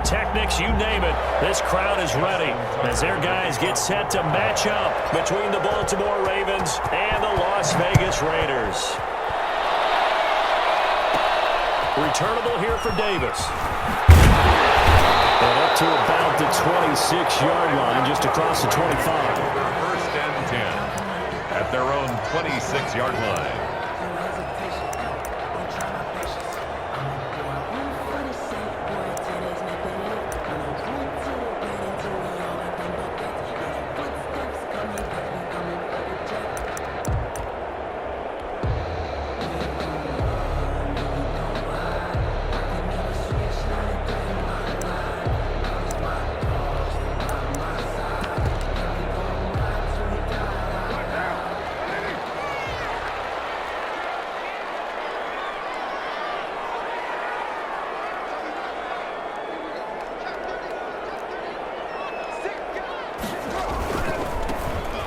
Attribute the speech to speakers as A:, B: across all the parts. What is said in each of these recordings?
A: pyrotechnics, you name it. This crowd is ready as their guys get set to match up between the Baltimore Ravens and the Las Vegas Raiders. Returnable here for Davis. And up to about the 26-yard line, just across the 25.
B: First and 10 at their own 26-yard line.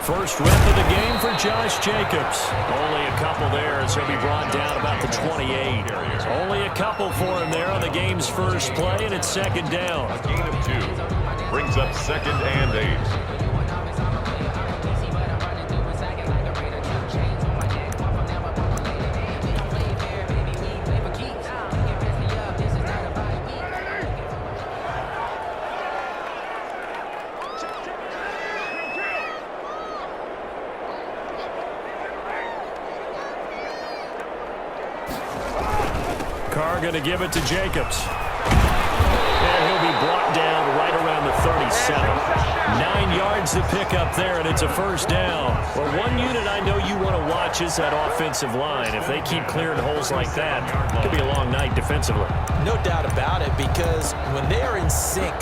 A: First rep of the game for Josh Jacobs. Only a couple there as he'll be brought down about the 28. Only a couple for him there on the game's first play, and it's second down.
B: A gain of 2 brings up second and 8.
A: Carr going to give it to Jacobs. And he'll be brought down right around the 37. 9 yards to pick up there, and it's a first down. Well, one unit I know you want to watch is that offensive line. If they keep clearing holes like that, it could be a long night defensively.
C: No doubt about it, because when they are in sync,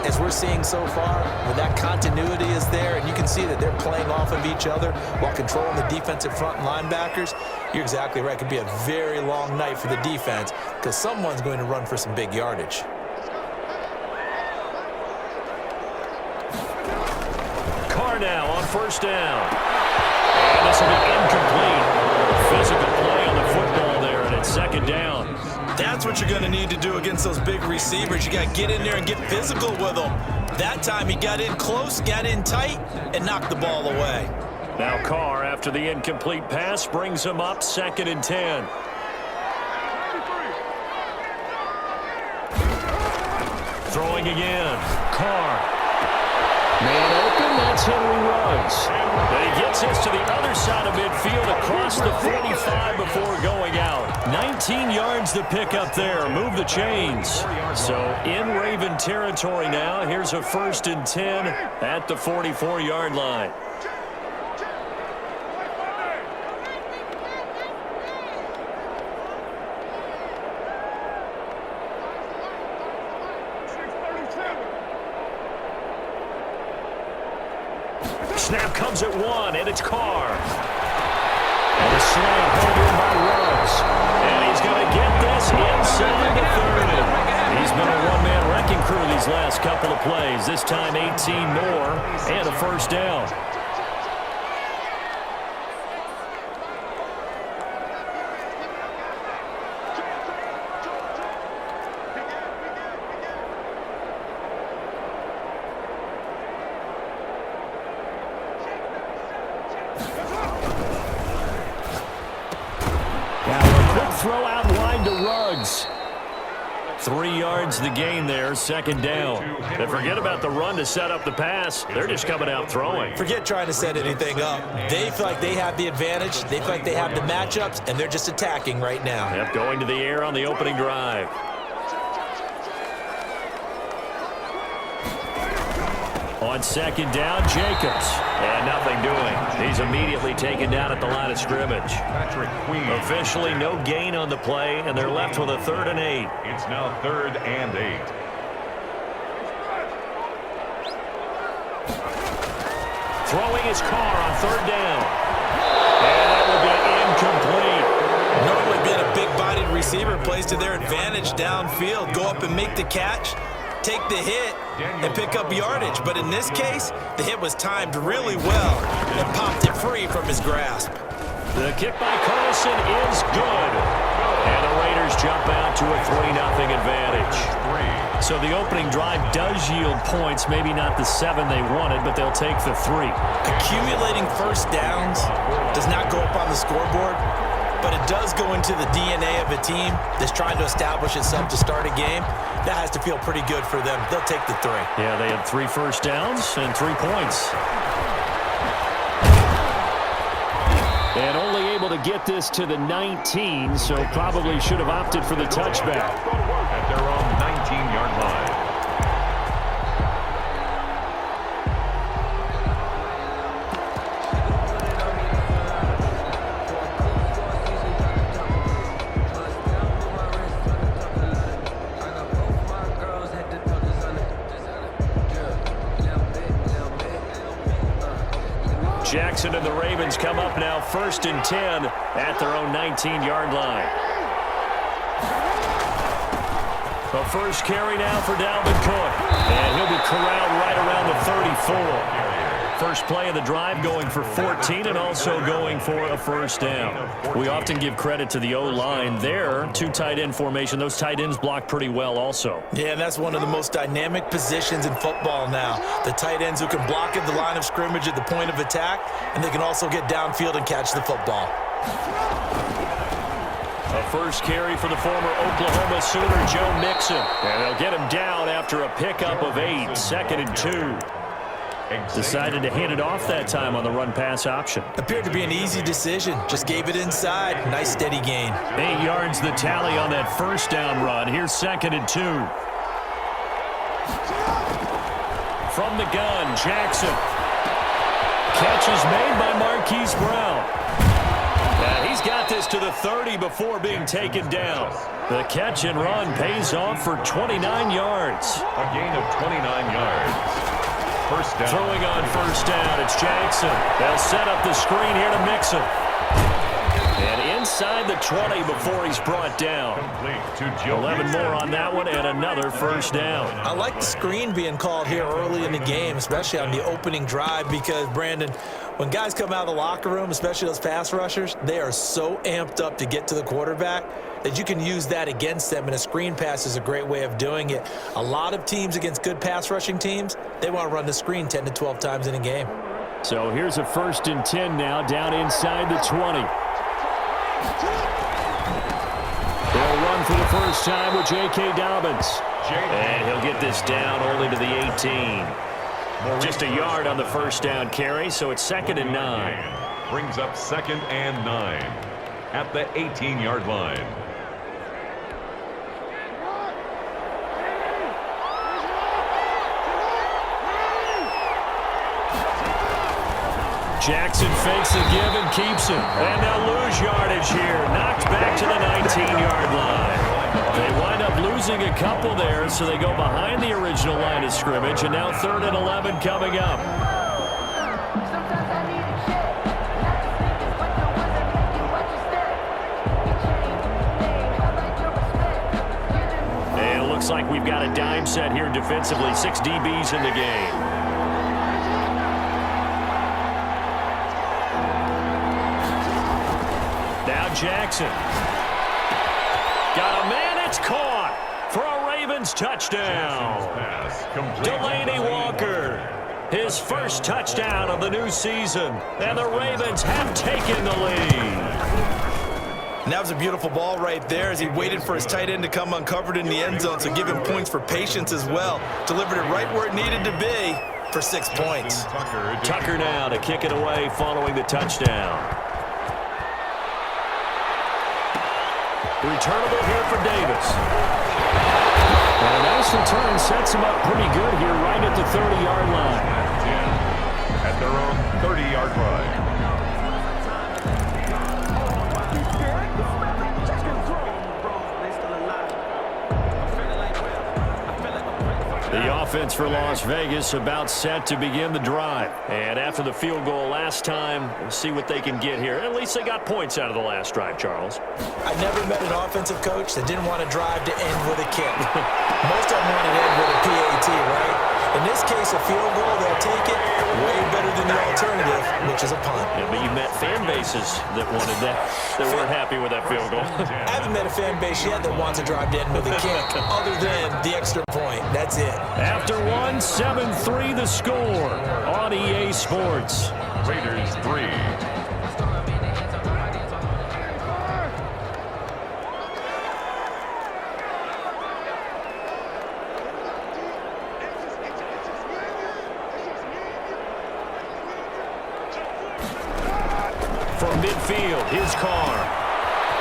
C: as we're seeing so far, when that continuity is there and you can see that they're playing off of each other while controlling the defensive front and linebackers, you're exactly right. It could be a very long night for the defense because someone's going to run for some big yardage.
A: Carr now on first down. And this will be incomplete. Physical play on the football there, and it's second down.
C: That's what you're going to need to do against those big receivers. You got to get in there and get physical with them. That time he got in close, got in tight, and knocked the ball away.
A: Now Carr, after the incomplete pass, brings him up second and 10. Throwing again. Carr. Man open, that's Henry Ruggs. And he gets us to the other side of midfield across the 45 before going out. 19 yards to pick up there. Move the chains. So in Raven territory now. Here's a first and 10 at the 44-yard line. Snap comes at 1, and it's Carr. And a slam held in by Ruggs. And he's going to get this inside the 30. He's been a one-man wrecking crew these last couple of plays. This time 18 more and a first down. Throw out wide to Ruggs. 3 yards the gain there, second down. And forget about the run to set up the pass. They're just coming out throwing.
C: Forget trying to set anything up. They feel like they have the advantage. They feel like they have the matchups, and they're just attacking right now.
A: Yep, going to the air on the opening drive. On second down, Jacobs. And nothing doing. He's immediately taken down at the line of scrimmage. Officially no gain on the play, and they're left with a 3rd and 8.
B: It's now 3rd and 8.
A: Throwing his Carr on 3rd down. And that will be incomplete.
C: Normally being a big-bodied receiver plays to their advantage downfield. Go up and make the catch, take the hit, and pick up yardage. But in this case, the hit was timed really well and popped it free from his grasp.
A: The kick by Carlson is good. And the Raiders jump out to a 3-0 advantage. So the opening drive does yield points, maybe not the 7 they wanted, but they'll take the 3.
C: Accumulating first downs does not go up on the scoreboard, but it does go into the DNA of a team that's trying to establish itself to start a game. That has to feel pretty good for them. They'll take the 3.
A: Yeah, they had 3 first downs and 3 points. And only able to get this to the 19, so probably should have opted for the touchback.
B: At their own 19-yard line.
A: Jackson and the Ravens come up now 1st and 10 at their own 19-yard line. The first carry now for Dalvin Cook. And he'll be corralled right around the 34. First play of the drive going for 14 and also going for a first down. We often give credit to the O-line there. 2 tight end formation. Those tight ends block pretty well also.
C: Yeah, and that's one of the most dynamic positions in football now. The tight ends who can block at the line of scrimmage at the point of attack, and they can also get downfield and catch the football.
A: A first carry for the former Oklahoma Sooner, Joe Mixon. And they'll get him down after a pickup of 8, 2nd and 2. Decided to hand it off that time on the run-pass option.
C: Appeared to be an easy decision. Just gave it inside. Nice steady gain.
A: 8 yards the tally on that first down run. Here's 2nd and 2. From the gun, Jackson. Catch is made by Marquise Brown. And he's got this to the 30 before being taken down. The catch and run pays off for 29 yards.
B: A gain of 29 yards. First down.
A: Throwing on first down, it's Jackson. They'll set up the screen here to Mixon. And inside the 20 before he's brought down. 11 more on that one and another first down.
C: I like the screen being called here early in the game, especially on the opening drive, because, Brandon, when guys come out of the locker room, especially those pass rushers, they are so amped up to get to the quarterback that you can use that against them, and a screen pass is a great way of doing it. A lot of teams against good pass rushing teams, they want to run the screen 10 to 12 times in a game.
A: So here's a 1st and 10 now, down inside the 20. They'll run for the first time with J.K. Dobbins. And he'll get this down only to the 18. Just a yard on the first down carry, so it's 2nd and 9.
B: Brings up 2nd and 9 at the 18-yard line.
A: Jackson fakes the give and keeps it. And they'll lose yardage here. Knocked back to the 19-yard line. They wind up losing a couple there, so they go behind the original line of scrimmage. And now 3rd and 11 coming up. And it looks like we've got a dime set here defensively. 6 DBs in the game. Jackson. Got a man, it's caught for a Ravens touchdown. Delaney Walker, his first touchdown of the new season, and the Ravens have taken the lead.
C: And that was a beautiful ball right there as he waited for his tight end to come uncovered in the end zone, so give him points for patience as well. Delivered it right where it needed to be for 6 points.
A: Tucker now to kick it away following the touchdown. Returnable here for Davis. And a nice return sets him up pretty good here right at the 30-yard line.
B: At their own 30-yard line.
A: The offense for Las Vegas about set to begin the drive. And after the field goal last time, we'll see what they can get here. At least they got points out of the last drive, Charles.
C: I never met an offensive coach that didn't want to drive to end with a kick. Most of them want to end with a PAT, right? In this case, a field goal, they'll take it way better than the alternative, which is a punt.
A: Yeah, but you met fan bases that wanted that weren't happy with that field goal.
C: I haven't met a fan base yet that wants to drive to end with a kick, other than the extra point. That's it.
A: After one, 7-3 the score on EA Sports.
B: Raiders 3.
A: From midfield, his car.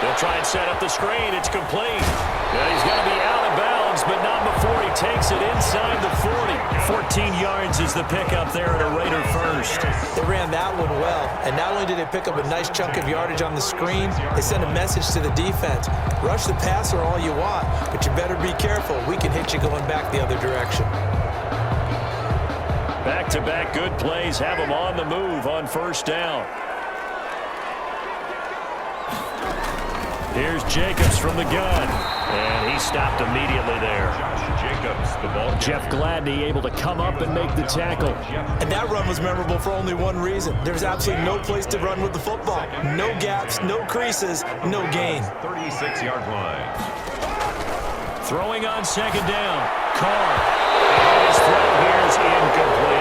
A: They'll try and set up the screen. It's complete. Yeah, he's going to be out of bounds, but not before he takes it inside the 40. 14 yards is the pickup there at a Raider first.
C: They ran that one well, and not only did they pick up a nice chunk of yardage on the screen, they sent a message to the defense. Rush the passer all you want, but you better be careful. We can hit you going back the other direction.
A: Back-to-back good plays have him on the move on first down. Here's Jacobs from the gun, and he stopped immediately there.
B: Josh Jacobs, the ball.
A: Jeff Gladney able to come up and make the tackle.
C: And that run was memorable for only one reason. There's absolutely no place to run with the football. No gaps, no creases, no gain.
B: 36-yard line.
A: Throwing on second down. Carr. And his throw here is incomplete.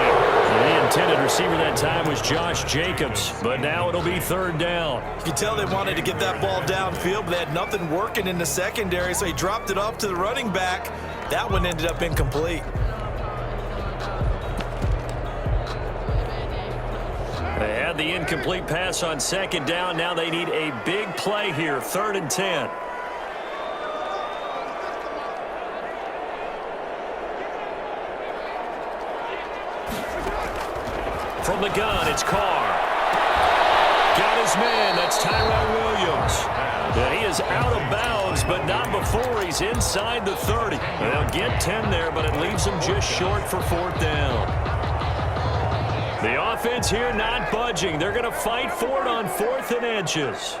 A: The intended receiver that time was Josh Jacobs, but now it'll be third down.
C: You can tell they wanted to get that ball downfield, but they had nothing working in the secondary, so he dropped it off to the running back. That one ended up incomplete.
A: They had the incomplete pass on second down. Now they need a big play here, 3rd and 10. From the gun, it's Carr. Got his man. That's Tyrell Williams. And he is out of bounds, but not before he's inside the 30. They'll get 10 there, but it leaves him just short for 4th down. The offense here not budging. They're going to fight for it on 4th and inches.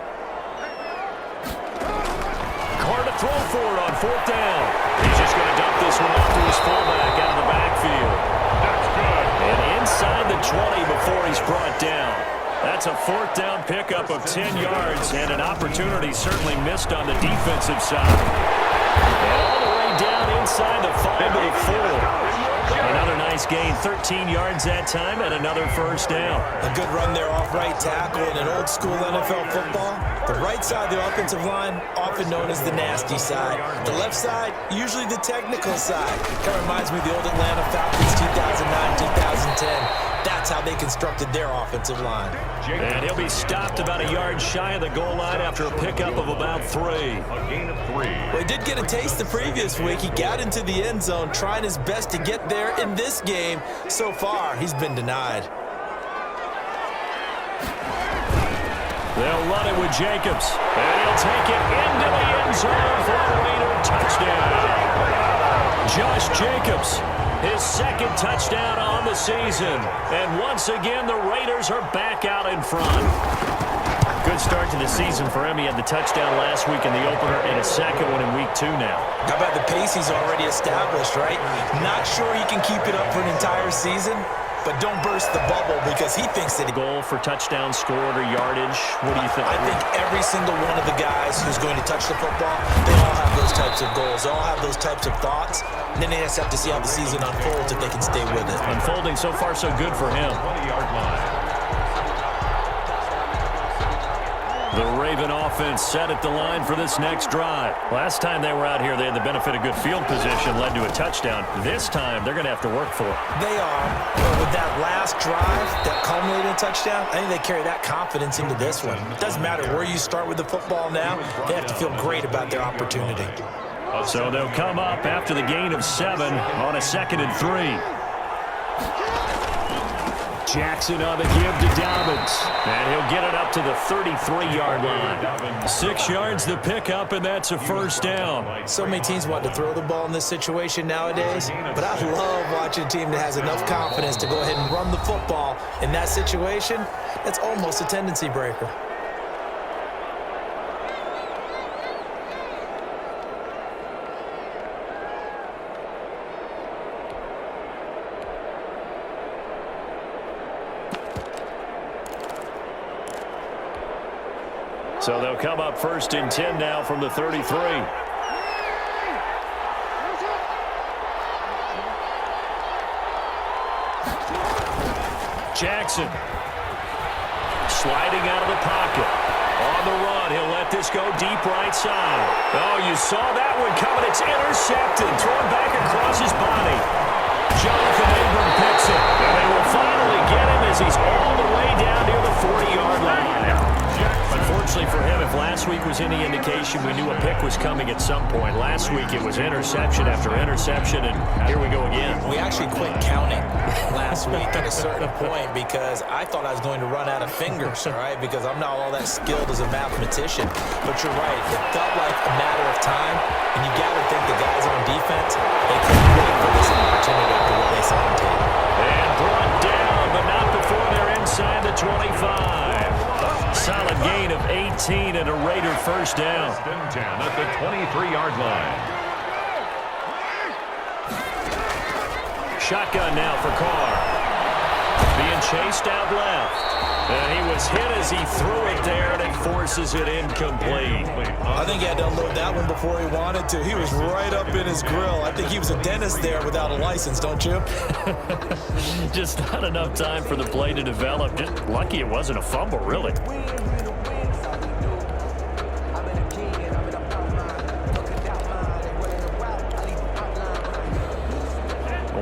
A: Carr to throw for it on 4th down. He's just going to dump this one off to his fullback out of the backfield.
B: That's good.
A: And inside the 20 before he's brought down. That's a 4th down pickup of 10 yards and an opportunity certainly missed on the defensive side. And all the way down inside the 5 to the 4. Another nice gain, 13 yards that time, and another first down.
C: A good run there off right tackle in an old school NFL football. The right side of the offensive line, often known as the nasty side. The left side, usually the technical side. Kind of reminds me of the old Atlanta Falcons 2009, 2010. That's how they constructed their offensive line.
A: And he'll be stopped about a yard shy of the goal line after a pickup of about 3.
B: A gain of 3.
C: Well, he did get a taste the previous week. He got into the end zone, trying his best to get there in this game. So far, he's been denied.
A: They'll run it with Jacobs. And he'll take it into the end zone for a Raider touchdown. Josh Jacobs, his 2nd touchdown on the season. And once again, the Raiders are back out in front. Good start to the season for him. He had the touchdown last week in the opener and a 2nd one in week 2 now.
C: How about the pace he's already established, right? Not sure he can keep it up for an entire season, but don't burst the bubble because he thinks that
A: Goal for touchdown scored or yardage. What do you think?
C: I think every single one of the guys who's going to touch the football, they all have those types of goals. They all have those types of thoughts. And then they just have to see how the season unfolds if they can stay with it.
A: Unfolding so far so good for him.
B: 20-yard line.
A: The Raven offense set at the line for this next drive. Last time they were out here, they had the benefit of good field position, led to a touchdown. This time, they're going to have to work for it.
C: They are. But with that last drive that culminated in a touchdown, I think they carry that confidence into this one. It doesn't matter where you start with the football now. They have to feel great about their opportunity.
A: So they'll come up after the gain of 7 on a 2nd and 3. Jackson on the give to Dobbins. And he'll get it up to the 33-yard line. 6 yards the pickup, and that's a first down.
C: So many teams want to throw the ball in this situation nowadays, but I love watching a team that has enough confidence to go ahead and run the football. In that situation, that's almost a tendency breaker.
A: So they'll come up 1st and 10 now from the 33. Jackson sliding out of the pocket. On the run, he'll let this go deep right side. Oh, you saw that one coming. It's intercepted. Thrown back across his body. Jonathan Abram picks it. And they will finally get him as he's all the way down near the 40-yard line. Unfortunately for him, if last week was any indication, we knew a pick was coming at some point. Last week it was interception after interception, and here we go again.
C: We actually quit counting last week at a certain point because I thought I was going to run out of fingers, all right, because I'm not all that skilled as a mathematician. But you're right. It felt like a matter of time, and you got to think the guys on defense, they couldn't wait for this opportunity after what they saw on tape.
A: And brought down, but not before they're inside the 25. Solid gain of 18 and a Raider first down.
B: 10 at the 23-yard line.
A: Shotgun now for Carr. Being chased out left. And he was hit as he threw it there, and it forces it incomplete.
C: I think he had to unload that one before he wanted to. He was right up in his grill. I think he was a dentist there without a license, don't you?
A: Just not enough time for the play to develop. Just lucky it wasn't a fumble, really.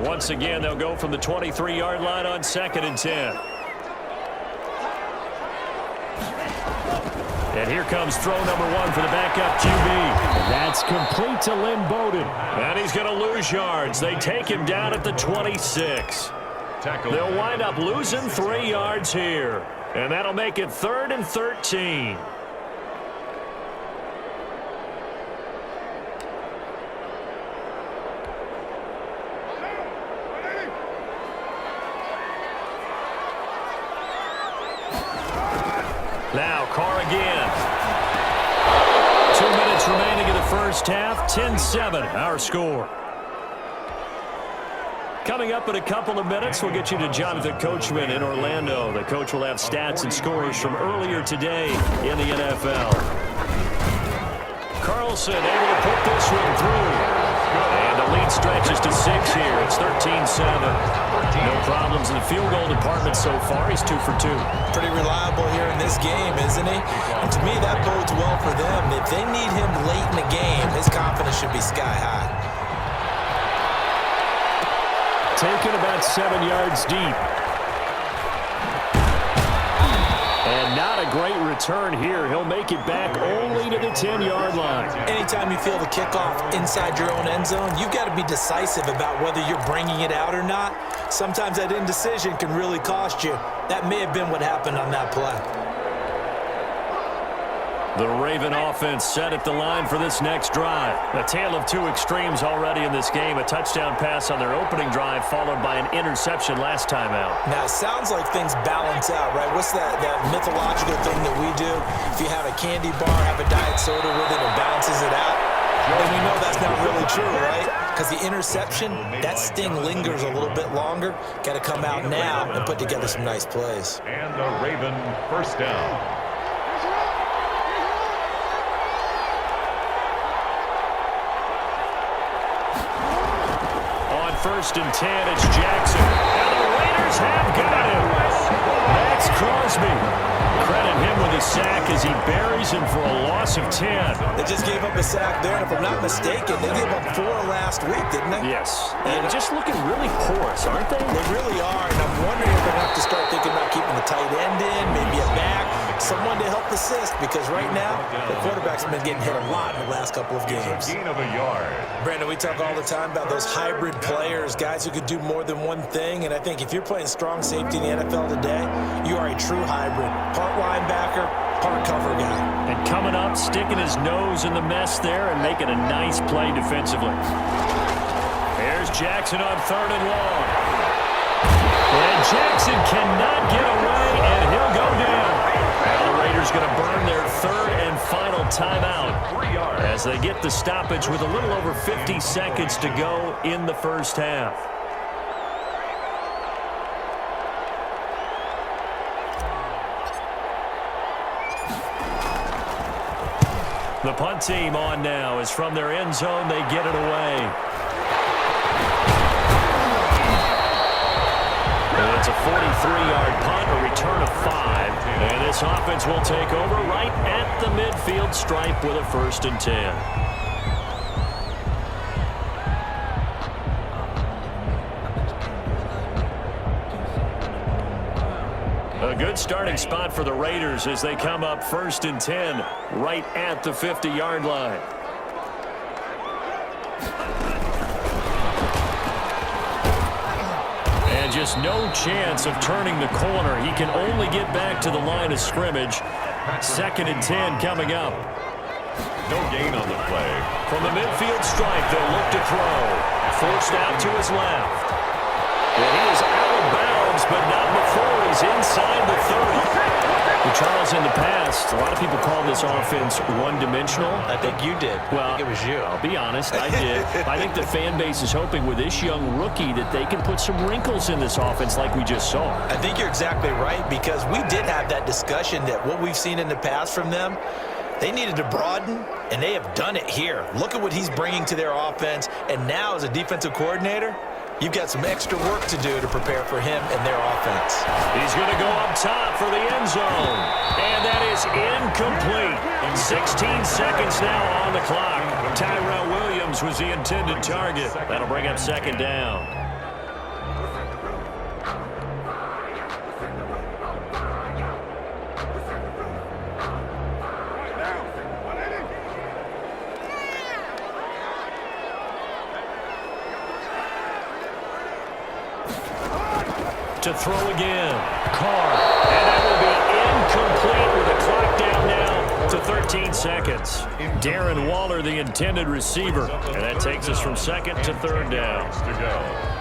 A: Once again, they'll go from the 23-yard line on 2nd and 10. And here comes throw number 1 for the backup QB. That's complete to Lynn Bowden. And he's going to lose yards. They take him down at the 26. They'll wind up losing 3 yards here. And that'll make it 3rd and 13. Now Carr again. 2 minutes remaining in the first half. 10-7, our score. Coming up in a couple of minutes, we'll get you to Jonathan Coachman in Orlando. The coach will have stats and scores from earlier today in the NFL. Carlson able to put this one through. And the lead stretches to 6 here. It's 13-7. No problems in the field goal department so far. He's 2 for 2.
C: Pretty reliable here in this game, isn't he? And to me, that bodes well for them. If they need him late in the game, his confidence should be sky high.
A: Taken about 7 yards deep. And not a great return here. He'll make it back only to the 10-yard line.
C: Anytime you feel the kickoff inside your own end zone, you've got to be decisive about whether you're bringing it out or not. Sometimes that indecision can really cost you. That may have been what happened on that play.
A: The Raven offense set at the line for this next drive. A tale of 2 extremes already in this game. A touchdown pass on their opening drive followed by an interception last time out.
C: Now, it sounds like things balance out, right? What's that mythological thing that we do? If you have a candy bar, have a diet soda with it, it balances it out. And we know that's not really true, right? Because the interception, that sting lingers a little bit longer. Got to come out now and put together some nice plays.
B: And the Raven first down.
A: First and 10, it's Jackson. And the Raiders have got him. That's Crosby. Credit him with a sack as he buries him for a loss of 10.
C: They just gave up a sack there, and if I'm not mistaken, they gave up 4 last week, didn't they?
A: Yes. And just looking really porous, aren't they?
C: They really are, and I'm wondering if they're going to have to start thinking about keeping the tight end in, maybe a back, someone to help assist, because right now, the quarterback's been getting hit a lot in the last couple of games.
B: Gain of a yard.
C: Brandon, we talk all the time about those hybrid players, guys who could do more than one thing, and I think if you're playing strong safety in the NFL today, you are a true hybrid. Part linebacker, part cover guy.
A: And coming up, sticking his nose in the mess there and making a nice play defensively. There's Jackson on 3rd and long. And Jackson cannot get away, and he'll go down. Now the Raiders going to burn their 3rd and final timeout as they get the stoppage with a little over 50 seconds to go in the first half. The punt team on now is from their end zone. They get it away. And it's a 43-yard punt, a return of 5. And this offense will take over right at the midfield stripe with a 1st and 10. A good starting spot for the Raiders as they come up 1st and 10 right at the 50-yard line. And just no chance of turning the corner. He can only get back to the line of scrimmage. 2nd and 10 coming up.
B: No gain on the play.
A: From the midfield stripe, they'll look to throw. Forced out to his left. And he is out of bounds, but not before he's inside the 30. Well, Charles, in the past, a lot of people call this offense one-dimensional.
C: I think you did.
A: Well,
C: I think it was you.
A: I'll be honest, I did. I think the fan base is hoping with this young rookie that they can put some wrinkles in this offense like we just saw.
C: I think you're exactly right, because we did have that discussion that what we've seen in the past from them, they needed to broaden, and they have done it here. Look at what he's bringing to their offense, and now as a defensive coordinator, you've got some extra work to do to prepare for him and their offense.
A: He's going to go up top for the end zone. And that is incomplete. 16 seconds now on the clock. Tyrell Williams was the intended target. That'll bring up 2nd down. To throw again. Carr. And that will be incomplete with the clock down now to 13 seconds. Darren Waller, the intended receiver. And that takes us from 2nd to 3rd down.
B: To go.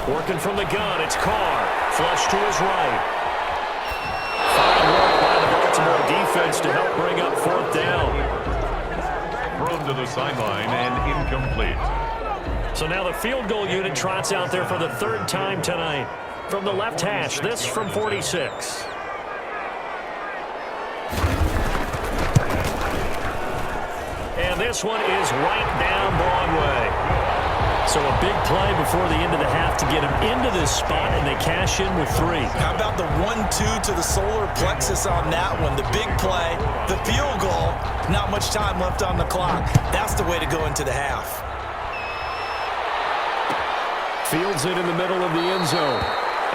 A: Working from the gun, it's Carr. Flush to his right. Fine work by the Baltimore defense to help bring up 4th down.
B: Thrown to the sideline and incomplete.
A: So now the field goal unit trots out there for the 3rd time tonight. From the left hash, this from 46. And this one is right down Broadway. So a big play before the end of the half to get him into this spot, and they cash in with 3.
C: How about the 1-2 to the solar plexus on that one? The big play, the field goal, not much time left on the clock. That's the way to go into the half.
A: Fields it in the middle of the end zone.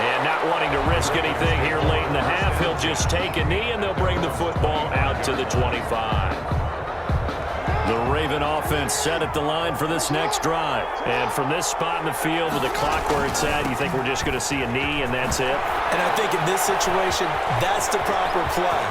A: And not wanting to risk anything here late in the half, he'll just take a knee, and they'll bring the football out to the 25. The Raven offense set at the line for this next drive. And from this spot in the field with the clock where it's at, you think we're just going to see a knee and that's it?
C: And I think in this situation, that's the proper play.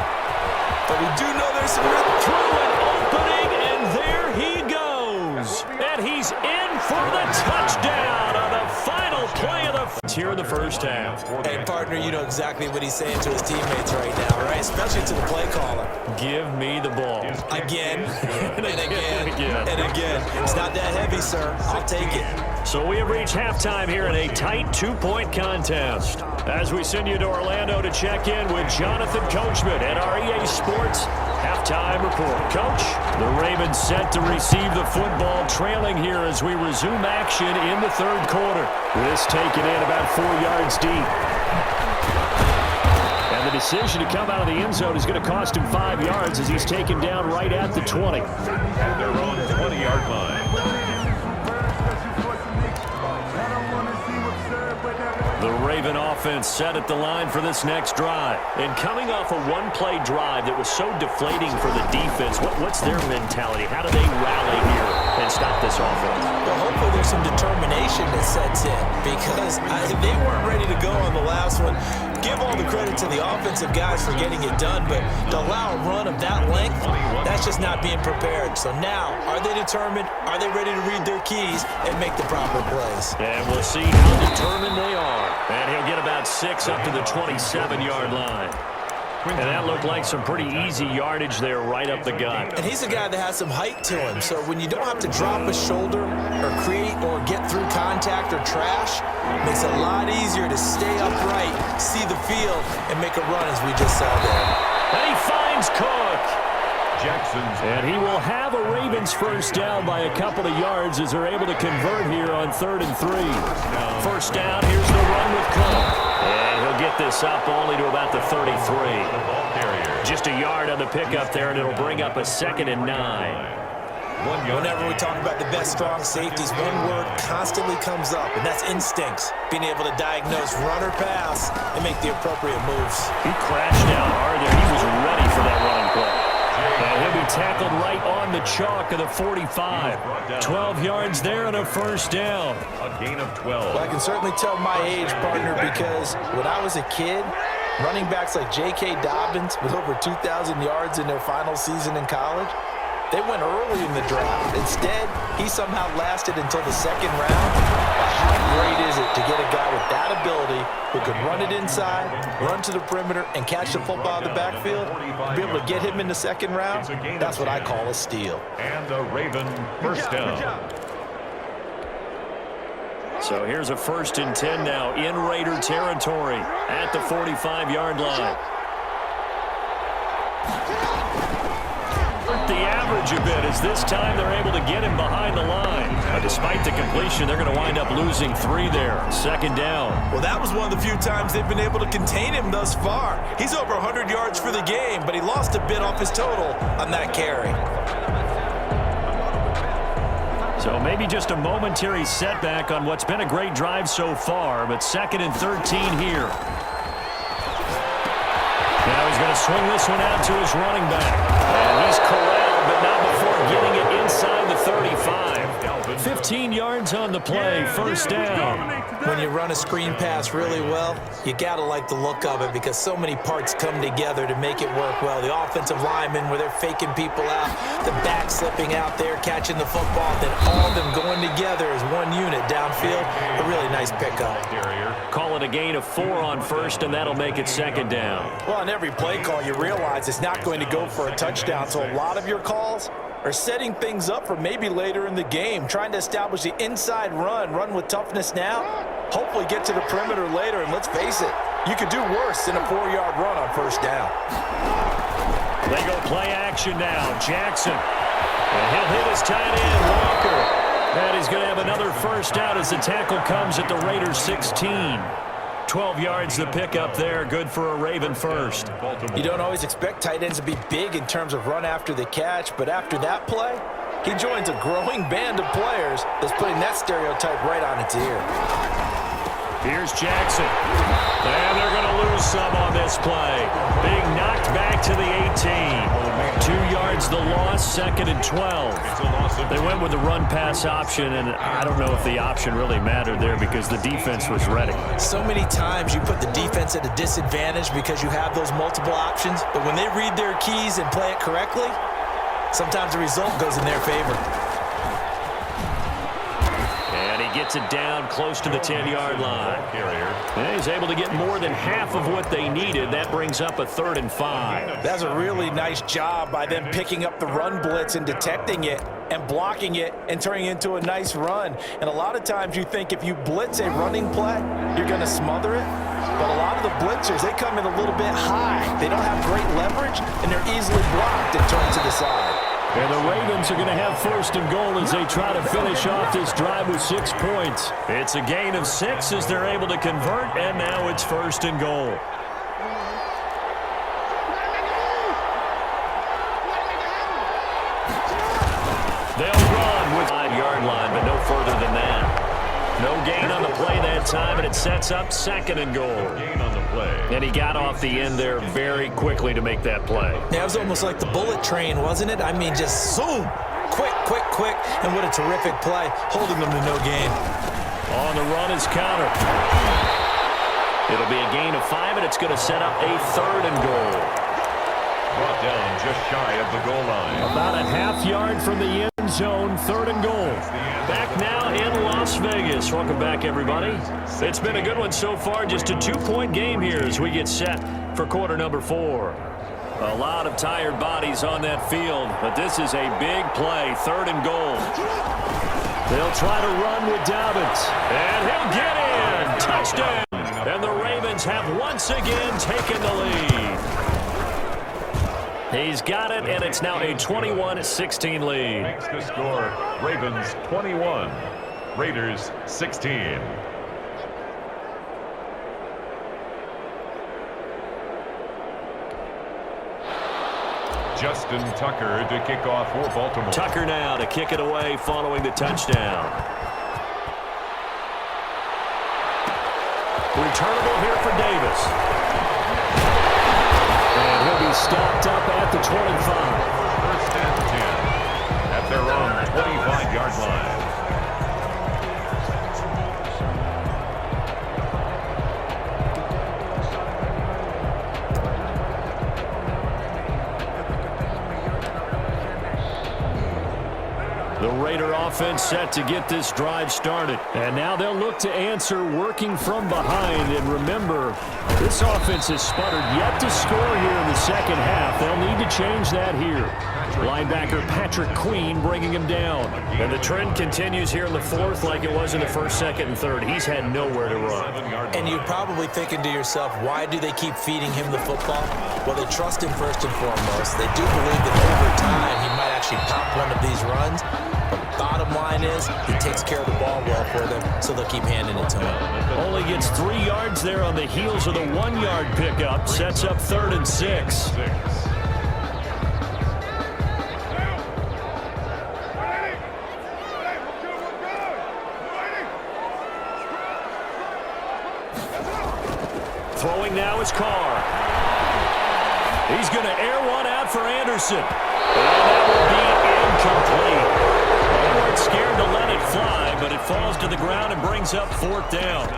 C: But we do know there's some
A: through an opening, and there he goes. And he's in for the touchdown on the final play of the here in the 1st half.
C: And partner, you know exactly what he's saying to his teammates right now, right? Especially to the play caller.
A: Give me the ball.
C: Again, and again, and again. It's not that heavy, sir. I'll take it.
A: So we have reached halftime here in a tight 2-point contest. As we send you to Orlando to check in with Jonathan Coachman at our EA Sports Halftime Report. Coach, the Ravens set to receive the football, trailing here as we resume action in the 3rd quarter. This taken in about 4 yards deep. And the decision to come out of the end zone is going to cost him 5 yards as he's taken down right at the 20.
B: At their own 20-yard line.
A: The Raven offense set at the line for this next drive. And coming off a one-play drive that was so deflating for the defense, what's their mentality? How do they rally here and stop this offense?
C: Well, hopefully there's some determination that sets in, because they weren't ready to go on the last one. Give all the credit to the offensive guys for getting it done, but to allow a run of that length, that's just not being prepared. So now, are they determined? Are they ready to read their keys and make the proper plays?
A: And we'll see how determined they are. And he'll get about 6 up to the 27-yard line. And that looked like some pretty easy yardage there right up the gut.
C: And he's a guy that has some height to him, so when you don't have to drop a shoulder or create or get through contact or trash, it makes it a lot easier to stay upright, see the field, and make a run as we just saw there.
A: And he finds Cook.
B: Jackson's.
A: And he will have a Ravens first down by a couple of yards as they're able to convert here on 3rd and 3. First down, here's the run with Cook. And he'll get this up only to about the 33. Just a yard on the pickup there, and it'll bring up a 2nd and 9.
C: Whenever we talk about the best strong safeties, one word constantly comes up, and that's instincts. Being able to diagnose run or pass and make the appropriate moves.
A: He crashed down hard there. He was ready for that running play. And he'll be tackled right on the chalk of the 45. 12 yards there and a first down.
B: A gain of 12.
C: Well, I can certainly tell my age, partner, because when I was a kid, running backs like J.K. Dobbins with over 2,000 yards in their final season in college, they went early in the draft. Instead, he somehow lasted until the 2nd round. But how great is it to get a guy with that ability who could run it inside, run to the perimeter, and catch the football out of the backfield? To be able to get him in the 2nd round, that's what I call a steal.
B: And a Raven first down.
A: So here's a 1st and 10 now in Raider territory at the 45-yard line. The average a bit as this time they're able to get him behind the line. Despite the completion, they're going to wind up losing 3 there. 2nd down.
C: Well, that was one of the few times they've been able to contain him thus far. He's over 100 yards for the game, but he lost a bit off his total on that carry.
A: So maybe just a momentary setback on what's been a great drive so far, but 2nd and 13 here. Now he's going to swing this one out to his running back. And he's corralled, but not before getting it inside the 35. 15 yards on the play, first down.
C: When you run a screen pass really well, you got to like the look of it because so many parts come together to make it work well. The offensive linemen where they're faking people out, the back slipping out there, catching the football, then all of them going together as one unit downfield. A really nice pickup.
A: Call it a gain of 4 on first, and that'll make it 2nd down.
C: Well, on every play call, you realize it's not going to go for a touchdown, so a lot of your calls are setting things up for maybe later in the game, trying to establish the inside run with toughness now, hopefully get to the perimeter later, and let's face it, you could do worse than a 4-yard run on first down.
A: They go play action now. Jackson. And he'll hit his tight end, Walker. And he's going to have another first down as the tackle comes at the Raiders 16. 12 yards the pickup there. Good for a Raven first.
C: You don't always expect tight ends to be big in terms of run after the catch, but after that play, he joins a growing band of players that's putting that stereotype right on its ear.
A: Here's Jackson. And they're going to lose some on this play. Being knocked back to the 18. 2 yards the loss, 2nd and 12. They went with the run-pass option, and I don't know if the option really mattered there because the defense was ready.
C: So many times you put the defense at a disadvantage because you have those multiple options, but when they read their keys and play it correctly, sometimes the result goes in their favor.
A: And he gets it down close to the 10-yard line. And he's able to get more than half of what they needed. That brings up a 3rd and 5.
C: That's a really nice job by them picking up the run blitz and detecting it and blocking it and turning it into a nice run. And a lot of times you think if you blitz a running play, you're going to smother it. But a lot of the blitzers, they come in a little bit high. They don't have great leverage, and they're easily blocked and turned to the side.
A: And the Ravens are going to have 1st and goal as they try to finish off this drive with 6 points. It's a gain of 6 as they're able to convert, and now it's 1st and goal. They'll run with 5-yard line, but no further than that. No gain on the play that time, and it sets up 2nd and goal.
B: Gain on the play.
A: And he got off the end there very quickly to make that play.
C: Yeah, it was almost like the bullet train, wasn't it? I mean, just zoom. Quick, quick, quick. And what a terrific play, holding them to no gain.
A: On the run is counter. It'll be a gain of 5, and it's going to set up a 3rd and goal.
B: Brought down just shy of the goal line.
A: About a half yard from the end end zone, 3rd and goal. Back now in Las Vegas. Welcome back, everybody. It's been a good one so far. Just a 2-point game here as we get set for quarter number 4. A lot of tired bodies on that field, but this is a big play, 3rd and goal. They'll try to run with Dobbins, and he'll get in. Touchdown. And the Ravens have once again taken the lead. He's got it, and it's now a 21-16 lead.
B: Makes the score Ravens 21, Raiders 16. Justin Tucker to kick off for Baltimore.
A: Tucker now to kick it away following the touchdown. Returnable here for Davis. And he'll be stopped up at the 25.
B: 1st and 10 at their own 25-yard line.
A: The Raider offense set to get this drive started. And now they'll look to answer working from behind. And remember, this offense has sputtered yet to score here in the second half. They'll need to change that here. Linebacker Patrick Queen bringing him down. And the trend continues here in the 4th like it was in the 1st, 2nd, and 3rd. He's had nowhere to run.
C: And you're probably thinking to yourself, why do they keep feeding him the football? Well, they trust him first and foremost. They do believe that over time he might actually pop one of these runs. But bottom line is, he takes care of the ball well for them, so they'll keep handing it to him.
A: Only gets 3 yards there on the heels of the 1-yard pickup. Sets up 3rd and 6. Throwing now is Carr. He's going to air one out for Anderson. And that will be incomplete. They weren't scared to let it fly, but it falls to the ground and brings up 4th down.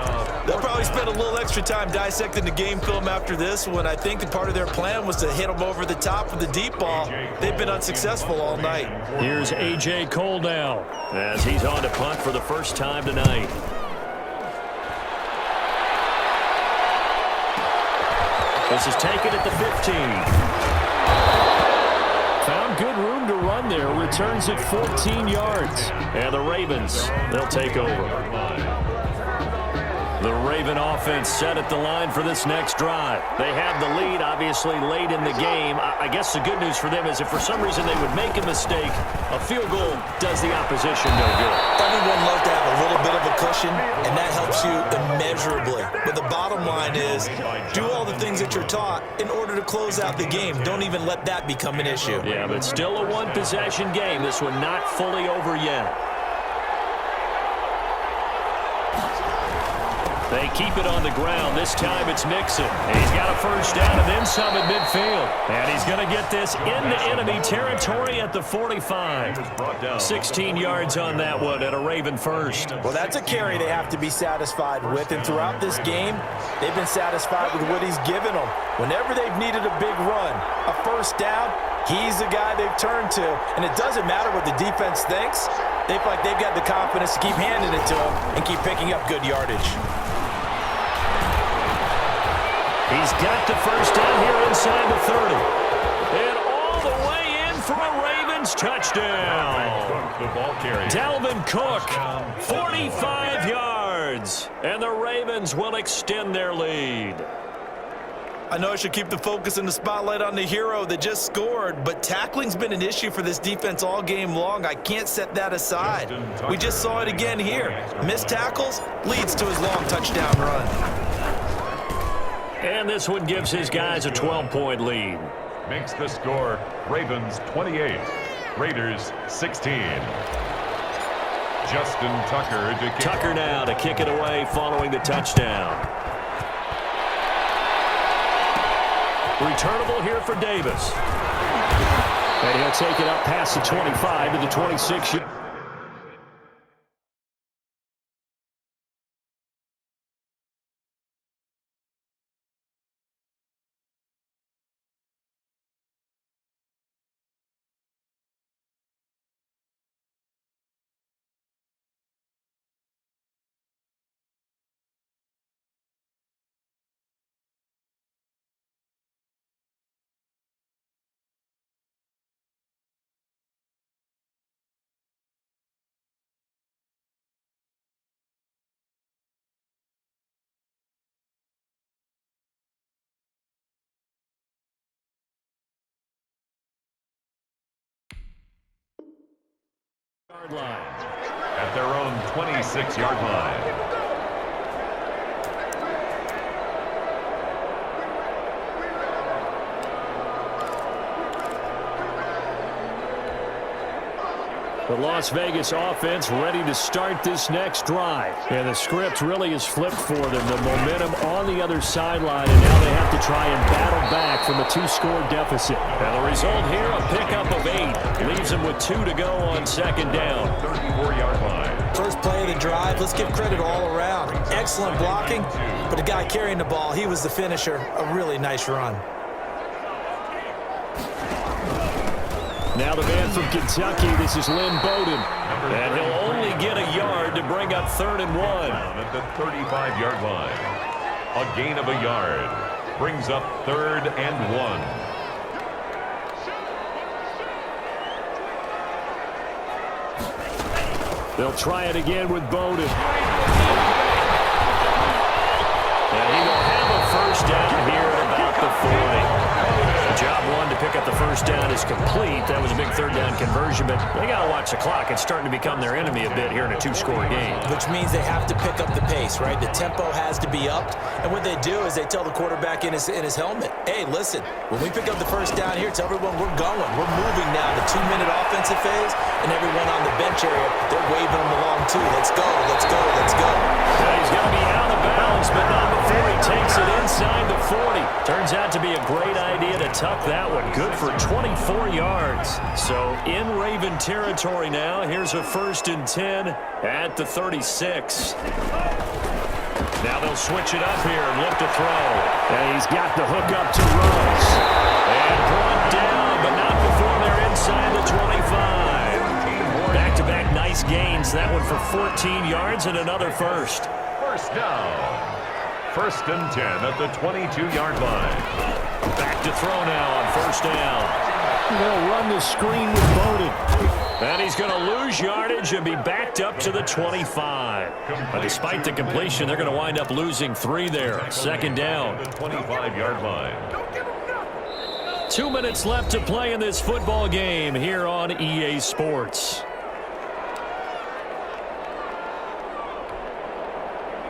C: They'll probably spend a little extra time dissecting the game film after this one. I think that part of their plan was to hit them over the top with the deep ball. They've been unsuccessful all night.
A: Here's A.J. Cole now as he's on to punt for the first time tonight. This is taken at the 15. Found good room to run there. Returns at 14 yards. And the Ravens, they'll take over. The Raven offense set at the line for this next drive. They have the lead, obviously, late in the game. I guess the good news for them is if for some reason they would make a mistake, a field goal does the opposition no good.
C: Everyone loves to have a little bit of a cushion, and that helps you immeasurably. But the bottom line is, do all the things that you're taught in order to close out the game. Don't even let that become an issue.
A: Yeah, but still a one-possession game. This one not fully over yet. They keep it on the ground. This time it's Mixon. He's got a first down and then some at midfield. And he's going to get this into enemy territory at the 45. 16 yards on that one at a Raven first.
C: Well, that's a carry they have to be satisfied with. And throughout this game, they've been satisfied with what he's given them. Whenever they've needed a big run, a first down, he's the guy they've turned to. And it doesn't matter what the defense thinks. They feel like they've got the confidence to keep handing it to him and keep picking up good yardage.
A: He's got the first down here inside the 30. And all the way in for a Ravens touchdown. Dalvin Cook, 45 yards. And the Ravens will extend their lead.
C: I know I should keep the focus and the spotlight on the hero that just scored, but tackling's been an issue for this defense all game long. I can't set that aside. We just saw it again here. Missed tackles leads to his long touchdown run.
A: And this one gives his guys a 12-point lead.
B: Makes the score Ravens 28, Raiders 16. Justin Tucker to kick.
A: Tucker now to kick it away following the touchdown. Returnable here for Davis. And he'll take it up past the 25 to the 26. line.
B: At their own 26-yard line.
A: The Las Vegas offense ready to start this next drive. And the script really is flipped for them. The momentum on the other sideline, and now they have to try and battle back from a 2-score deficit. And the result here, a pickup of 8. Leaves them with 2 to go on second down.
B: 34-yard line.
C: First play of the drive, let's give credit all around. Excellent blocking, but the guy carrying the ball, he was the finisher. A really nice run.
A: Now the man from Kentucky, this is Lynn Bowden. And he'll only get a yard to bring up 3rd and 1.
B: At the 35-yard line. A gain of a yard. Brings up 3rd and 1.
A: They'll try it again with Bowden. And he will have a first down here at about the 40. Job 1 to pick up the first down is complete. That was a big 3rd down conversion, but they got to watch the clock. It's starting to become their enemy a bit here in a 2-score game.
C: Which means they have to pick up the pace, right? The tempo has to be upped. And what they do is they tell the quarterback in his helmet, hey, listen, when we pick up the first down here, tell everyone we're going. We're moving now. The 2-minute offensive phase, and everyone on the bench area, they're waving them along too. Let's go, let's go, let's go.
A: He's going to be out of bounds, but not before he takes it inside the 40. Turns out to be a great idea to tuck that one. Good for 24 yards. So in Raven territory now. Here's a 1st and 10 at the 36. Now they'll switch it up here and look to throw. And he's got the hook up to Rose. And brought down, but not before they're inside the 25. Back-to-back nice gains. That one for 14 yards and another first.
B: First down. 1st and 10 at the 22-yard line.
A: Back to throw now on 1st down. They'll run the screen with Bowden. And he's going to lose yardage and be backed up to the 25. But despite the completion, they're going to wind up losing 3 there. 2nd down.
B: The 25-yard line.
A: 2 minutes left to play in this football game here on EA Sports.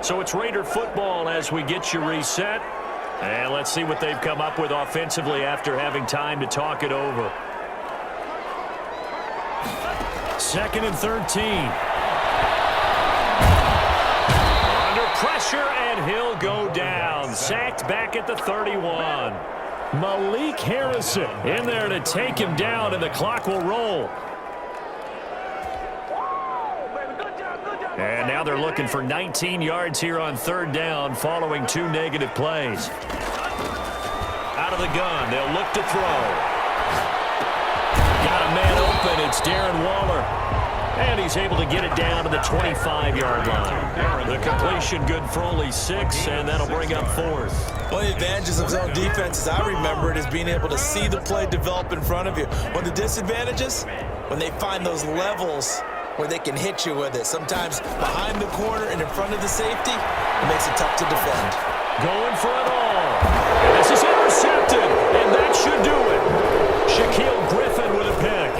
A: So it's Raider football as we get you reset. And let's see what they've come up with offensively after having time to talk it over. 2nd and 13. Under pressure, and he'll go down. Sacked back at the 31. Malik Harrison in there to take him down, and the clock will roll. And now they're looking for 19 yards here on 3rd down following 2 negative plays. Out of the gun, they'll look to throw. Got a man open, it's Darren Waller. And he's able to get it down to the 25-yard line. The completion good for only 6, and that'll bring up 4th.
C: One of the advantages of zone defense, as I remember it, is being able to see the play develop in front of you. One of the disadvantages, when they find those levels where they can hit you with it. Sometimes behind the corner and in front of the safety, it makes it tough to defend.
A: Going for it all. And this is intercepted, and that should do it. Shaquille Griffin with a pick.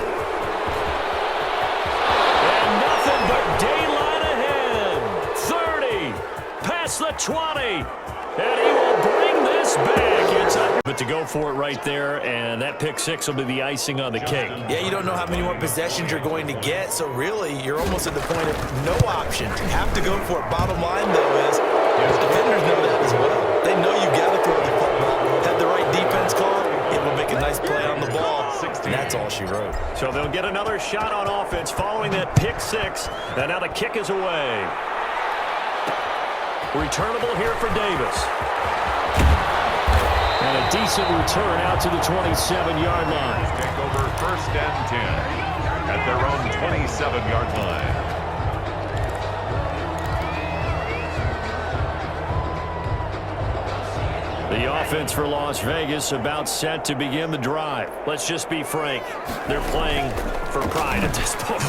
A: And nothing but daylight ahead. 30, past the 20. And he will bring this back. It's up. But to go for it right there, and that pick 6 will be the icing on the cake.
C: Yeah, you don't know how many more possessions you're going to get, so really you're almost at the point of no options. You have to go for it. Bottom line, though, is the defenders know that as well. They know you got to throw the football. Have the right defense call, it will make a nice play on the ball. And that's all she wrote.
A: So they'll get another shot on offense following that pick 6, and now the kick is away. Returnable here for Davis. And a decent return out to the 27-yard line.
B: Take over 1st and 10 at their own 27-yard line.
A: The offense for Las Vegas about set to begin the drive. Let's just be frank. They're playing for pride at this point.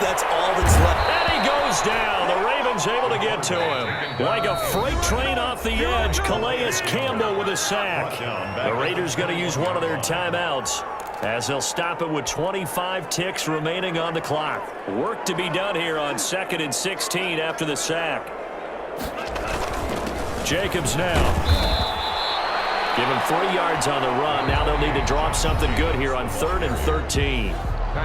C: that's all that's left.
A: And he goes down. The Ravens able to get to him. Like a freight train off the edge, Calais Campbell with a sack. The Raiders going to use one of their timeouts as they'll stop it with 25 ticks remaining on the clock. Work to be done here on 2nd and 16 after the sack. Jacobs now. Give him 3 yards on the run. Now they'll need to drop something good here on 3rd and 13.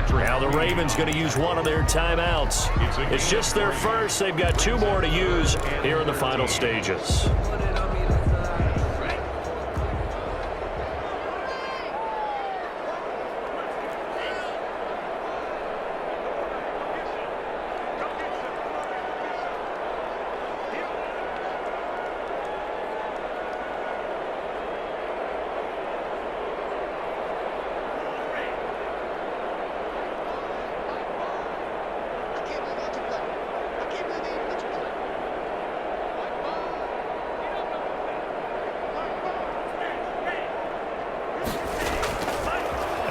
A: Now the Ravens going to use one of their timeouts. It's just their first. They've got 2 more to use here in the final stages.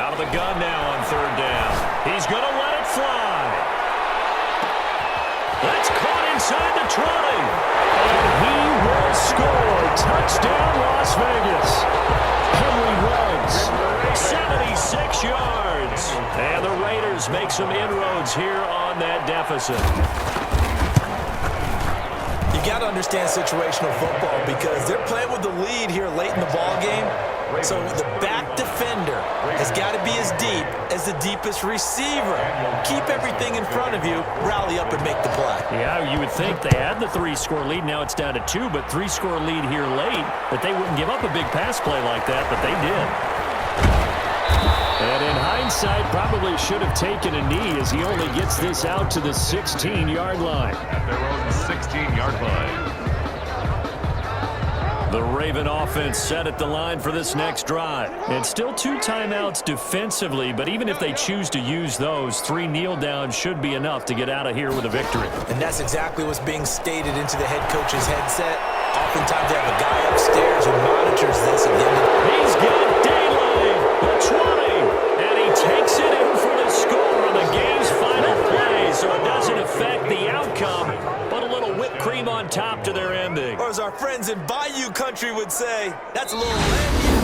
A: Out of the gun now on 3rd down. He's going to let it fly. That's caught inside the 20. And he will score. Touchdown, Las Vegas. Henry runs 76 yards. And the Raiders make some inroads here on that deficit.
C: You got to understand situational football because they're playing with the lead here late in the ball game. So the back defender has got to be as deep as the deepest receiver. Keep everything in front of you, rally up and make the play.
A: Yeah, you would think they had the 3-score lead. Now it's down to 2, but 3-score lead here late, that they wouldn't give up a big pass play like that, but they did. And in hindsight, probably should have taken a knee as he only gets this out to the 16-yard line.
B: At their own 16-yard line.
A: The Raven offense set at the line for this next drive. And still 2 timeouts defensively, but even if they choose to use those, 3 kneel downs should be enough to get out of here with a victory.
C: And that's exactly what's being stated into the head coach's headset. Oftentimes they have a guy upstairs who monitors this at the end of the...
A: He's got Daly, the 20, and he takes it in for the score on the game's final play, so it doesn't affect the outcome, but a little whipped cream on top to their ending.
C: Or as our friends in Bayou Country would say, that's a little lamb